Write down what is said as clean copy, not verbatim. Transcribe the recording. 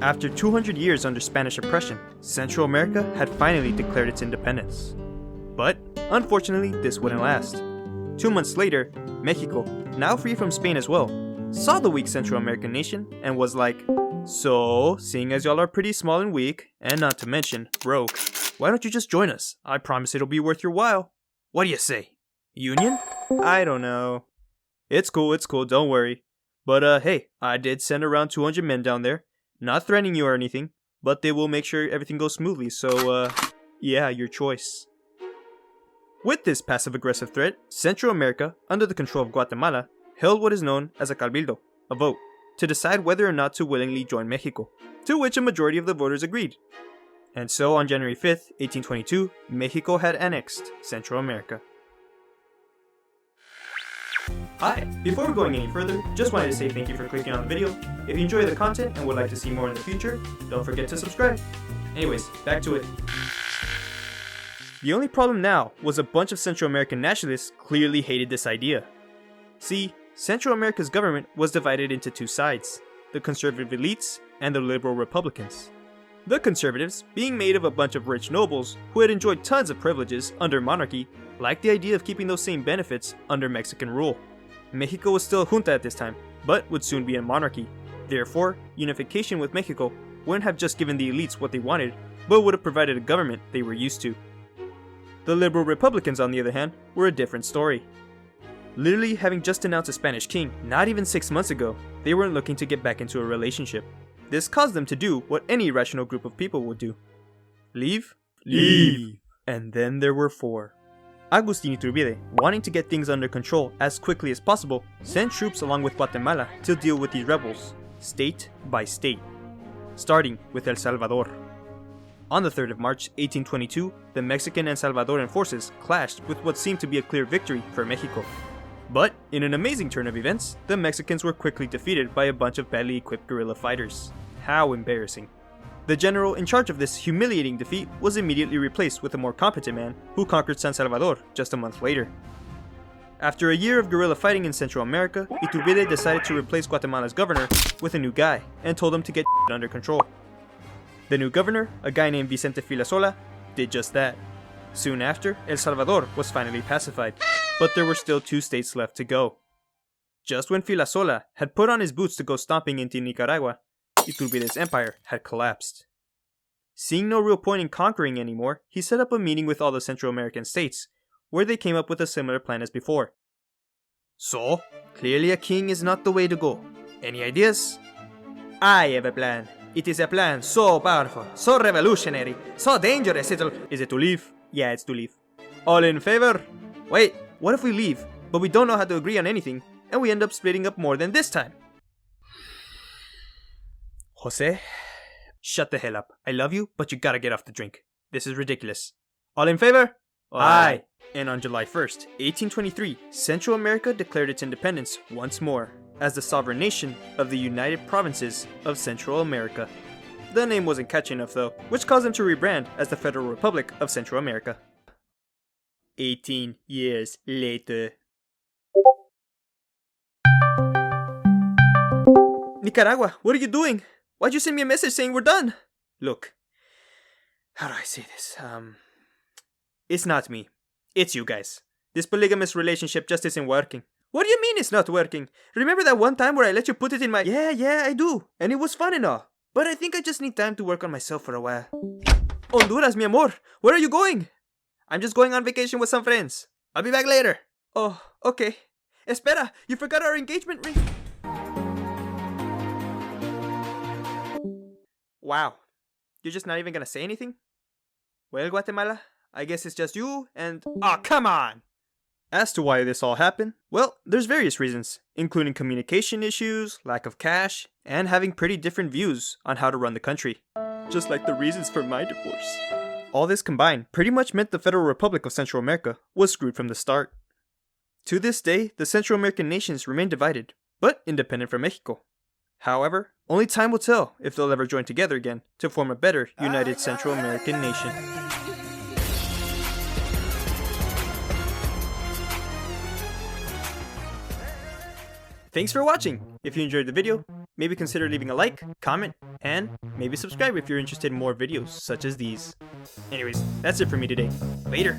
After 200 years under Spanish oppression, Central America had finally declared its independence. But, unfortunately, this wouldn't last. 2 months later, Mexico, now free from Spain as well, saw the weak Central American nation and was like, "So, seeing as y'all are pretty small and weak, and not to mention, broke, why don't you just join us? I promise it'll be worth your while. What do you say? Union? I don't know. It's cool, don't worry. But hey, I did send around 200 men down there. Not threatening you or anything, but they will make sure everything goes smoothly, so yeah, your choice." With this passive-aggressive threat, Central America, under the control of Guatemala, held what is known as a cabildo, a vote, to decide whether or not to willingly join Mexico, to which a majority of the voters agreed. And so on January 5th, 1822, Mexico had annexed Central America. Hi, before going any further, just wanted to say thank you for clicking on the video. If you enjoy the content and would like to see more in the future, don't forget to subscribe. Anyways, back to it. The only problem now was a bunch of Central American nationalists clearly hated this idea. See, Central America's government was divided into two sides, the conservative elites and the liberal Republicans. The conservatives, being made of a bunch of rich nobles who had enjoyed tons of privileges under monarchy, liked the idea of keeping those same benefits under Mexican rule. Mexico was still a junta at this time, but would soon be a monarchy. Therefore, unification with Mexico wouldn't have just given the elites what they wanted, but would have provided a government they were used to. The liberal Republicans, on the other hand, were a different story. Literally having just announced a Spanish king not even 6 months ago, they weren't looking to get back into a relationship. This caused them to do what any rational group of people would do. Leave? Leave! And then there were four. Agustin Iturbide, wanting to get things under control as quickly as possible, sent troops along with Guatemala to deal with these rebels, state by state, starting with El Salvador. On the 3rd of March, 1822, the Mexican and Salvadoran forces clashed with what seemed to be a clear victory for Mexico. But, in an amazing turn of events, the Mexicans were quickly defeated by a bunch of badly equipped guerrilla fighters. How embarrassing. The general in charge of this humiliating defeat was immediately replaced with a more competent man who conquered San Salvador just a month later. After a year of guerrilla fighting in Central America, Iturbide decided to replace Guatemala's governor with a new guy and told him to get under control. The new governor, a guy named Vicente Filasola, did just that. Soon after, El Salvador was finally pacified, but there were still 2 states left to go. Just when Filasola had put on his boots to go stomping into Nicaragua, Iturbide's empire had collapsed. Seeing no real point in conquering anymore, he set up a meeting with all the Central American states, where they came up with a similar plan as before. So, clearly a king is not the way to go. Any ideas? I have a plan. It is a plan so powerful, so revolutionary, so dangerous Is it to leave? Yeah, it's to leave. All in favor? Wait, what if we leave, but we don't know how to agree on anything, and we end up splitting up more than this time? Jose? Shut the hell up. I love you, but you gotta get off the drink. This is ridiculous. All in favor? Aye. And on July 1st, 1823, Central America declared its independence once more as the sovereign nation of the United Provinces of Central America. The name wasn't catchy enough though, which caused them to rebrand as the Federal Republic of Central America. 18 years later. Nicaragua, what are you doing? Why'd you send me a message saying we're done? Look, how do I say this? It's not me. It's you guys. This polygamous relationship just isn't working. What do you mean it's not working? Remember that one time where I let you put it in my... Yeah, I do. And it was fun and all. But I think I just need time to work on myself for a while. Honduras, mi amor. Where are you going? I'm just going on vacation with some friends. I'll be back later. Oh, okay. Espera, you forgot our engagement ring. Wow. You're just not even gonna say anything? Well, Guatemala, I guess it's just you and... Oh, come on! As to why this all happened, well, there's various reasons, including communication issues, lack of cash, and having pretty different views on how to run the country. Just like the reasons for my divorce. All this combined pretty much meant the Federal Republic of Central America was screwed from the start. To this day, the Central American nations remain divided, but independent from Mexico. However, only time will tell if they'll ever join together again to form a better united Central American nation. Thanks for watching! If you enjoyed the video, maybe consider leaving a like, comment, and maybe subscribe if you're interested in more videos such as these. Anyways, that's it for me today. Later!